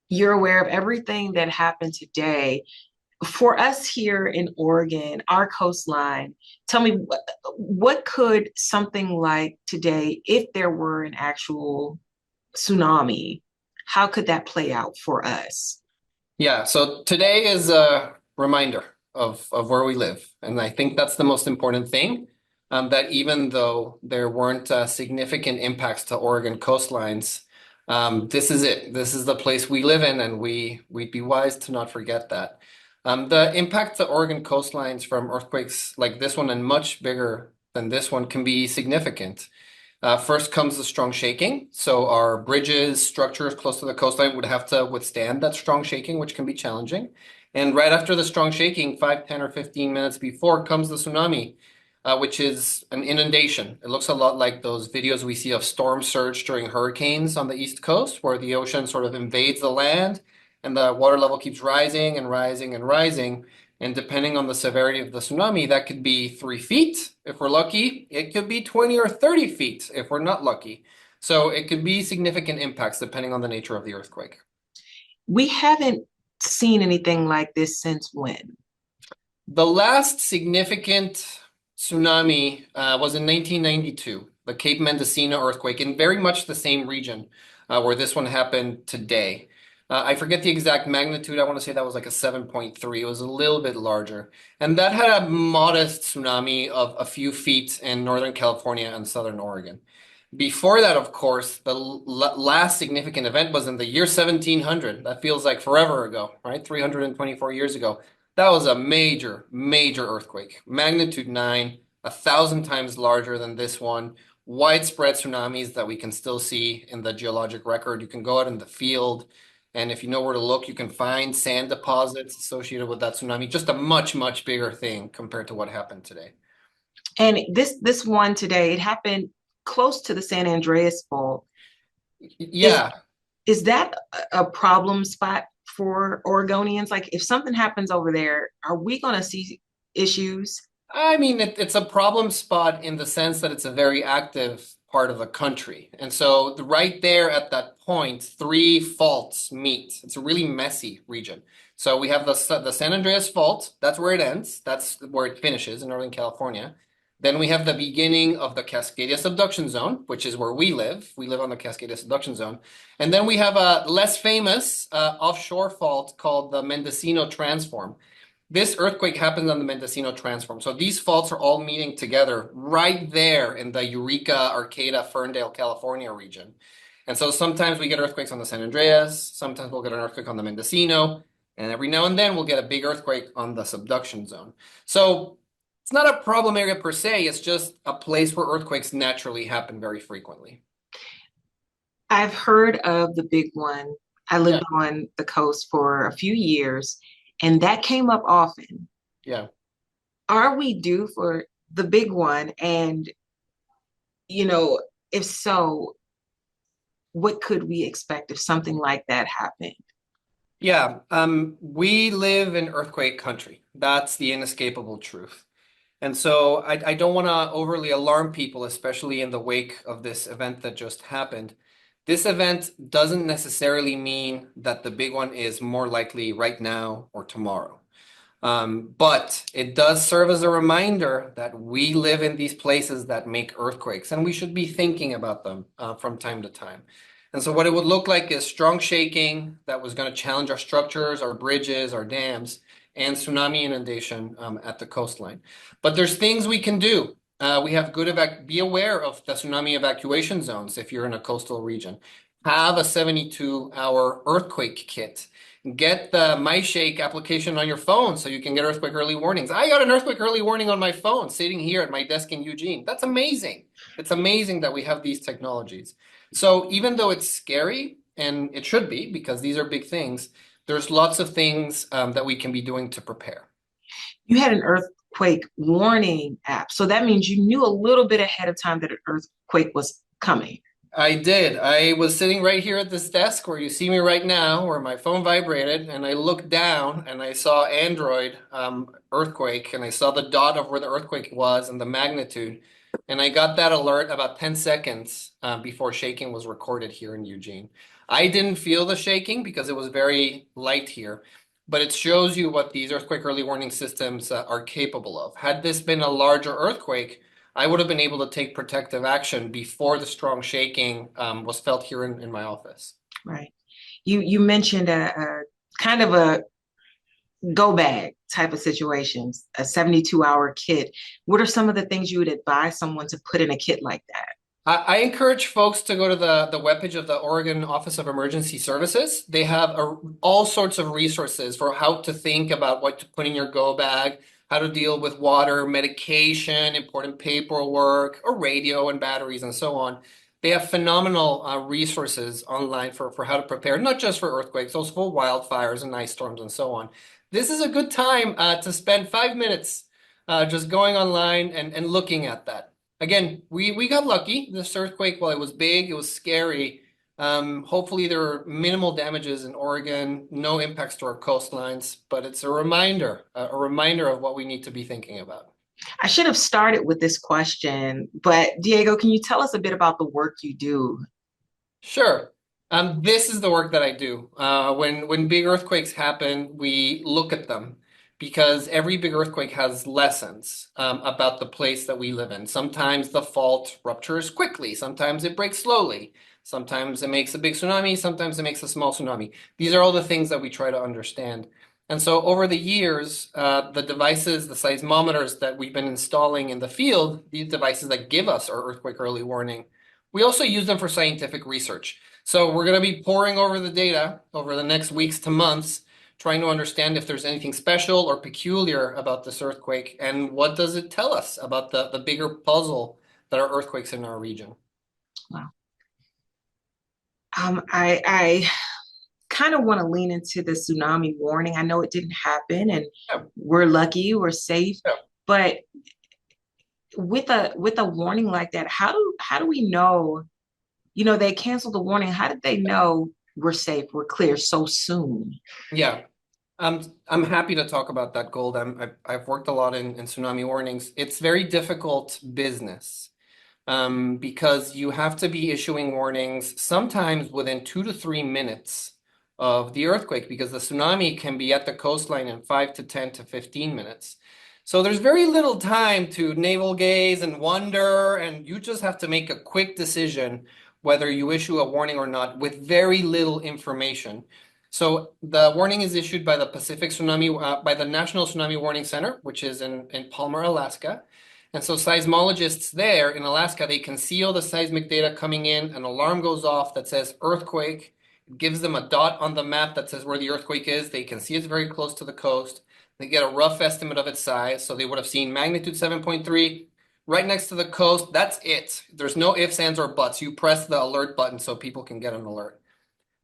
You're aware of everything that happened today. For us here in Oregon, our coastline, tell me what could something like today, if there were an actual tsunami, how could that play out for us? Yeah, so today is a reminder of where we live. And I think that's the most important thing. That even though there weren't significant impacts to Oregon coastlines, this is it. This is the place we live in, and we'd be wise to not forget that. The impact to Oregon coastlines from earthquakes like this one and much bigger than this one can be significant. First comes the strong shaking. So our bridges, structures close to the coastline would have to withstand that strong shaking, which can be challenging. And right after the strong shaking, 5, 10, or 15 minutes before comes the tsunami, which is an inundation. It looks a lot like those videos we see of storm surge during hurricanes on the East Coast, where the ocean sort of invades the land and the water level keeps rising and rising and rising. And depending on the severity of the tsunami, that could be 3 feet if we're lucky. It could be 20 or 30 feet if we're not lucky. So it could be significant impacts depending on the nature of the earthquake. We haven't seen anything like this since when? The last significant tsunami was in 1992, the Cape Mendocino earthquake, in very much the same region where this one happened today. I forget the exact magnitude. I want to say that was like a 7.3. It was a little bit larger. And that had a modest tsunami of a few feet in Northern California and Southern Oregon. Before that, of course, the last significant event was in the year 1700. That feels like forever ago, right? 324 years ago. That was a major, major earthquake. Magnitude 9, 1,000 times larger than this one. Widespread tsunamis that we can still see in the geologic record. You can go out in the field, and if you know where to look, you can find sand deposits associated with that tsunami. Just a much, much bigger thing compared to what happened today. And this one today, it happened close to the San Andreas Fault. Is Yeah, is that a problem spot for Oregonians? Like if something happens over there, are we going to see issues? I mean, it's a problem spot in the sense that it's a very active part of the country. And so right there at that point, three faults meet. It's a really messy region. So we have the San Andreas Fault. That's where it ends. That's where it finishes in Northern California. Then we have the beginning of the Cascadia Subduction Zone, which is where we live. We live on the Cascadia Subduction Zone. And then we have a less famous offshore fault called the Mendocino Transform. This earthquake happens on the Mendocino Transform. So these faults are all meeting together right there in the Eureka, Arcata, Ferndale, California region. And so sometimes we get earthquakes on the San Andreas, sometimes we'll get an earthquake on the Mendocino, and every now and then we'll get a big earthquake on the subduction zone. So it's not a problem area per se, it's just a place where earthquakes naturally happen very frequently. I've heard of the big one. I Yeah, lived on the coast for a few years, and that came up often. yeah. Are we due for the big one? And, you know, if so, what could we expect if something like that happened? Yeah, we live in earthquake country. That's the inescapable truth. And so I don't want to overly alarm people, especially in the wake of this event that just happened. This event doesn't necessarily mean that the big one is more likely right now or tomorrow. But it does serve as a reminder that we live in these places that make earthquakes, and we should be thinking about them from time to time. And so what it would look like is strong shaking that was going to challenge our structures, our bridges, our dams, and tsunami inundation at the coastline. But there's things we can do. We have be aware of the tsunami evacuation zones if you're in a coastal region. Have a 72-hour earthquake kit. Get the MyShake application on your phone so you can get earthquake early warnings. I got an earthquake early warning on my phone sitting here at my desk in Eugene. That's amazing. It's amazing that we have these technologies. So even though it's scary, and it should be because these are big things, there's lots of things that we can be doing to prepare. You had an earthquake warning app. So that means you knew a little bit ahead of time that an earthquake was coming. I did. I was sitting right here at this desk where you see me right now, where my phone vibrated, and I looked down and I saw Android earthquake, and I saw the dot of where the earthquake was and the magnitude. And I got that alert about 10 seconds before shaking was recorded here in Eugene. I didn't feel the shaking because it was very light here, but it shows you what these earthquake early warning systems are capable of. Had this been a larger earthquake, I would have been able to take protective action before the strong shaking was felt here in my office. Right. You mentioned a kind of a go bag type of situations, a 72-hour kit. What are some of the things you would advise someone to put in a kit like that? I encourage folks to go to the webpage of the Oregon Office of Emergency Services. They have all sorts of resources for how to think about what to put in your go bag, how to deal with water, medication, important paperwork, a radio and batteries, and so on. They have phenomenal resources online for how to prepare, not just for earthquakes, also for wildfires and ice storms and so on. This is a good time to spend 5 minutes just going online and looking at that. Again, we got lucky. This earthquake, while it was big, it was scary. Hopefully there are minimal damages in Oregon, no impacts to our coastlines, but it's a reminder of what we need to be thinking about. I should have started with this question, but Diego, can you tell us a bit about the work you do? Sure. This is the work that I do. When big earthquakes happen, we look at them because every big earthquake has lessons about the place that we live in. Sometimes the fault ruptures quickly, sometimes it breaks slowly, sometimes it makes a big tsunami, sometimes it makes a small tsunami. These are all the things that we try to understand. And so over the years, the devices, the seismometers that we've been installing in the field, these devices that give us our earthquake early warning, we also use them for scientific research. So we're going to be poring over the data over the next weeks to months, trying to understand if there's anything special or peculiar about this earthquake and what does it tell us about the bigger puzzle that are earthquakes in our region. Wow. I kind of want to lean into the tsunami warning. I know it didn't happen and Yeah, we're lucky, we're safe, yeah. but with a warning like that, how do we know, they canceled the warning. How did they know we're safe, we're clear so soon? Yeah. I'm happy to talk about that, Gold. I've worked a lot in tsunami warnings. It's very difficult business because you have to be issuing warnings sometimes within 2 to 3 minutes of the earthquake because the tsunami can be at the coastline in 5 to 10 to 15 minutes. So there's very little time to navel gaze and wonder, and you just have to make a quick decision whether you issue a warning or not with very little information. So the warning is issued by the by the National Tsunami Warning Center, which is in Palmer, Alaska. And so seismologists there in Alaska, they can see all the seismic data coming in. An alarm goes off that says earthquake. It gives them a dot on the map that says where the earthquake is. They can see it's very close to the coast. They get a rough estimate of its size. So they would have seen magnitude 7.3 right next to the coast. That's it. There's no ifs, ands, or buts. You press the alert button so people can get an alert.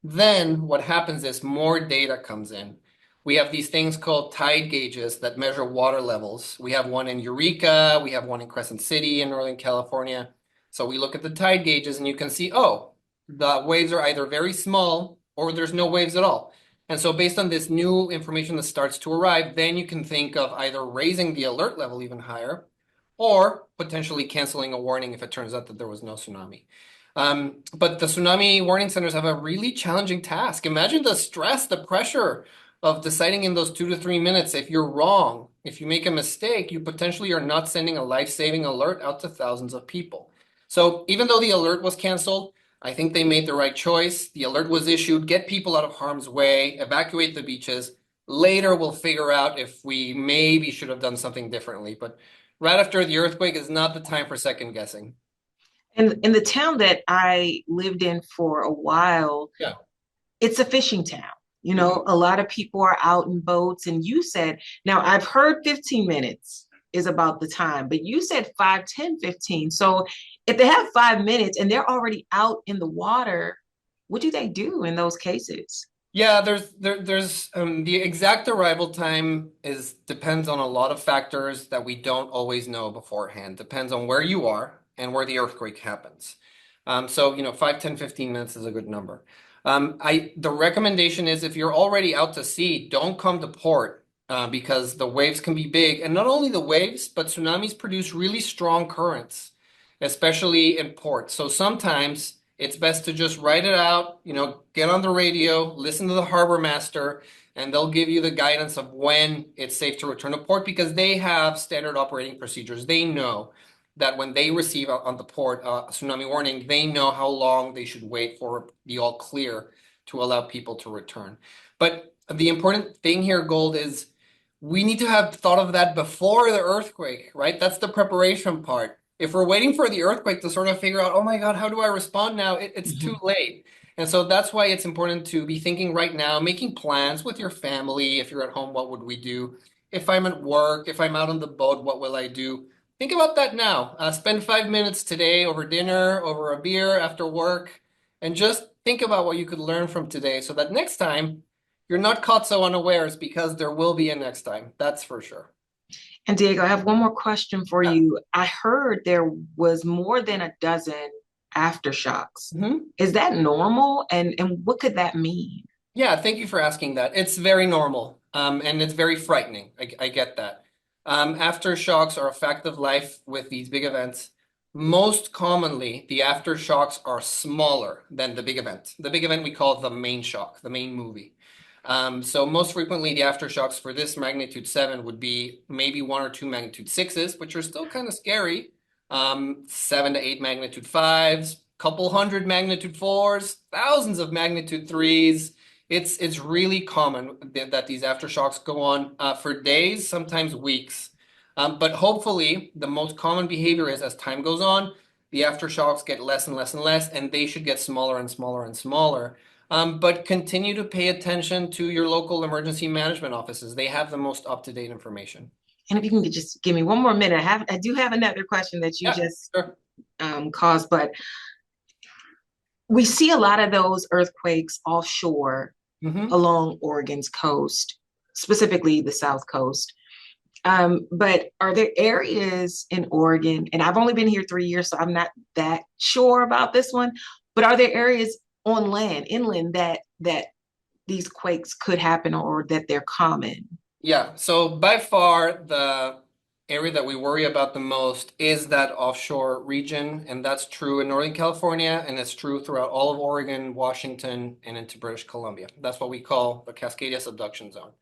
Then what happens is more data comes in. We have these things called tide gauges that measure water levels. We have one in Eureka, we have one in Crescent City in Northern California. So we look at the tide gauges and you can see, oh, the waves are either very small or there's no waves at all. And so based on this new information that starts to arrive, then you can think of either raising the alert level even higher or potentially canceling a warning if it turns out that there was no tsunami. But the tsunami warning centers have a really challenging task. Imagine the stress, the pressure of deciding in those 2 to 3 minutes. If you're wrong, if you make a mistake, you potentially are not sending a life-saving alert out to thousands of people. So even though the alert was canceled, I think they made the right choice. The alert was issued, get people out of harm's way, evacuate the beaches. Later, we'll figure out if we maybe should have done something differently. But right after the earthquake is not the time for second guessing. And in the town that I lived in for a while, Yeah. it's a fishing town. Mhm. A lot of people are out in boats. And you said, now I've heard 15 minutes is about the time, but you said 5, 10, 15. So if they have 5 minutes and they're already out in the water, what do they do in those cases? Yeah, there's the exact arrival time is depends on a lot of factors that we don't always know beforehand. Depends on where you are and where the earthquake happens. So 5, 10, 15 minutes is a good number. The recommendation is if you're already out to sea, don't come to port because the waves can be big. And not only the waves, but tsunamis produce really strong currents, especially in ports. So sometimes it's best to just write it out, get on the radio, listen to the harbor master, and they'll give you the guidance of when it's safe to return to port because they have standard operating procedures. They know that when they receive on the port a tsunami warning, they know how long they should wait for the all clear to allow people to return. But the important thing here, Gold, is we need to have thought of that before the earthquake, right? That's the preparation part. If we're waiting for the earthquake to sort of figure out, oh my God, how do I respond now? It's too late. And so that's why it's important to be thinking right now, making plans with your family. If you're at home, what would we do? If I'm at work, if I'm out on the boat, what will I do? Think about that now. Spend 5 minutes today over dinner, over a beer after work, and just think about what you could learn from today so that next time you're not caught so unawares because there will be a next time. That's for sure. And Diego, I have one more question for Yeah. you. I heard there was more than a dozen aftershocks. Mhm. Is that normal? And what could that mean? Yeah, thank you for asking that. It's very normal, and it's very frightening. I get that. Aftershocks are a fact of life with these big events. Most commonly, the aftershocks are smaller than the big event. The big event we call the main shock, the main movie. So most frequently, the aftershocks for this magnitude 7 would be maybe 1 or 2 magnitude 6s, which are still kind of scary. 7 to 8 magnitude 5s, couple hundred magnitude 4s, thousands of magnitude 3s. It's really common that these aftershocks go on for days, sometimes weeks. But hopefully, the most common behavior is as time goes on, the aftershocks get less and less and less, and they should get smaller and smaller and smaller. But continue to pay attention to your local emergency management offices. They have the most up-to-date information. And if you can just give me one more minute, I do have another question that you Yeah, just sure. caused, but we see a lot of those earthquakes offshore Hmm. along Oregon's coast, specifically the South Coast. But are there areas in Oregon, and I've only been here 3 years, so I'm not that sure about this one, but are there areas on land, inland, that these quakes could happen or that they're common? Yeah, so by far the area that we worry about the most is that offshore region, and that's true in Northern California, and it's true throughout all of Oregon, Washington, and into British Columbia. That's what we call the Cascadia subduction zone.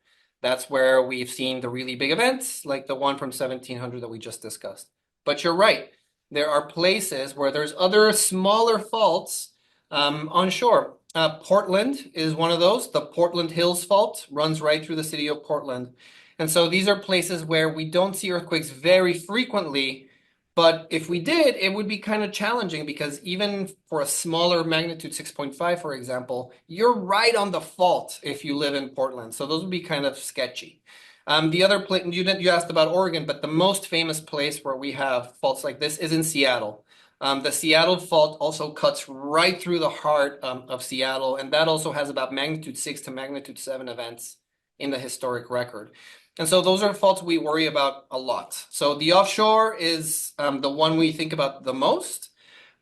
That's where we've seen the really big events, like the one from 1700 that we just discussed. But you're right, there are places where there's other smaller faults on shore. Portland is one of those. The Portland Hills Fault runs right through the city of Portland. And so these are places where we don't see earthquakes very frequently, but if we did, it would be kind of challenging because even for a smaller magnitude 6.5, for example, you're right on the fault if you live in Portland. So those would be kind of sketchy. The other place, you asked about Oregon, but the most famous place where we have faults like this is in Seattle. The Seattle fault also cuts right through the heart of Seattle, and that also has about magnitude 6 to magnitude 7 events in the historic record. And so those are faults we worry about a lot. So the offshore is the one we think about the most,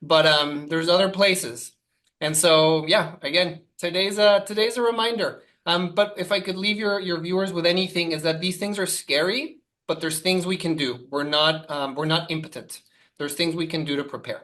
but there's other places. And so, yeah, again, today's a reminder. But if I could leave your viewers with anything, is that these things are scary, but there's things we can do. We're not impotent. There's things we can do to prepare.